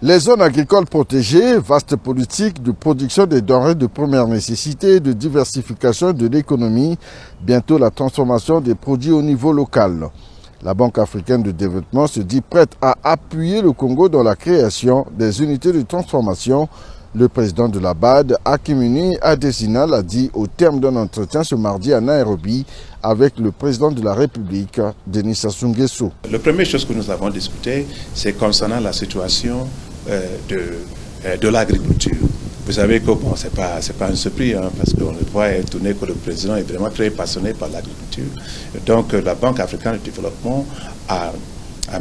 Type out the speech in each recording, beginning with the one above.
Les zones agricoles protégées, vaste politique de production des denrées de première nécessité, de diversification de l'économie, bientôt la transformation des produits au niveau local. La Banque africaine de développement se dit prête à appuyer le Congo dans la création des unités de transformation. Le président de la BAD, Hakimuni Adesina, l'a dit au terme d'un entretien ce mardi à Nairobi avec le président de la République, Denis Sassou Nguesso. La première chose que nous avons discutée, c'est concernant la situation de l'agriculture. Vous savez que bon, c'est pas un surprise, parce qu'on le voit étonner que le président est vraiment très passionné par l'agriculture. Donc la Banque africaine de développement a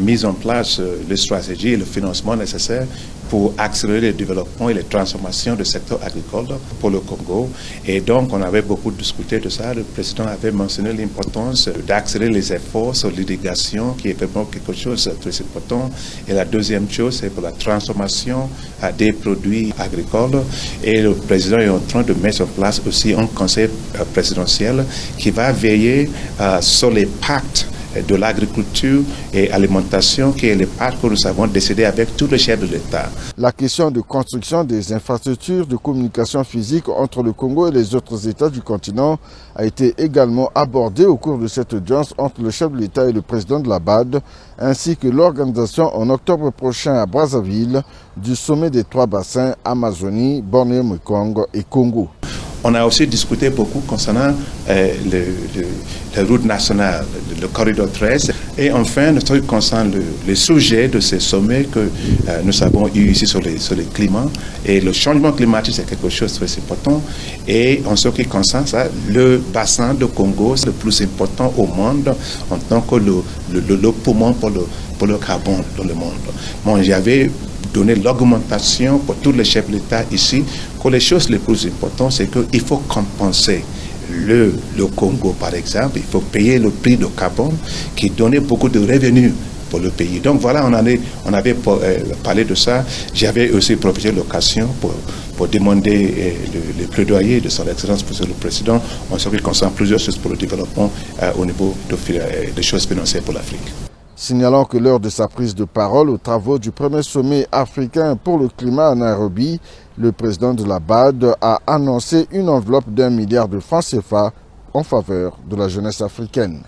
mis en place les stratégies et le financement nécessaires pour accélérer le développement et les transformations du secteur agricole pour le Congo. Et donc, on avait beaucoup discuté de ça. Le président avait mentionné l'importance d'accélérer les efforts sur l'irrigation, qui est vraiment quelque chose de très important. Et la deuxième chose, c'est pour la transformation des produits agricoles. Et le président est en train de mettre en place aussi un conseil présidentiel qui va veiller sur les pactes de l'agriculture et alimentation, qui est le pacte que nous avons décidé avec tous les chefs de l'État. La question de construction des infrastructures de communication physique entre le Congo et les autres États du continent a été également abordée au cours de cette audience entre le chef de l'État et le président de la BAD, ainsi que l'organisation en octobre prochain à Brazzaville du sommet des 3 bassins Amazonie, Bornéo-Mekong et Congo. On a aussi discuté beaucoup concernant les routes nationales, le corridor 13. Et enfin, notre truc concerne le sujet de ces sommets que nous avons eu ici sur le climat. Et le changement climatique, c'est quelque chose de très important. Et en ce qui concerne ça, le bassin de Congo, c'est le plus important au monde en tant que le poumon pour le carbone dans le monde. Bon, j'avais donner l'augmentation pour tous les chefs de l'État ici, que les choses les plus importantes, c'est qu'il faut compenser le Congo, par exemple. Il faut payer le prix de carbone qui donnait beaucoup de revenus pour le pays. Donc voilà, on avait parlé de ça. J'avais aussi profité de l'occasion pour demander le plaidoyer de son Excellence, Monsieur le Président, en ce qui concerne plusieurs choses pour le développement au niveau des choses financières pour l'Afrique. Signalant que lors de sa prise de parole aux travaux du premier sommet africain pour le climat à Nairobi, le président de la BAD a annoncé une enveloppe d'1 milliard de francs CFA en faveur de la jeunesse africaine.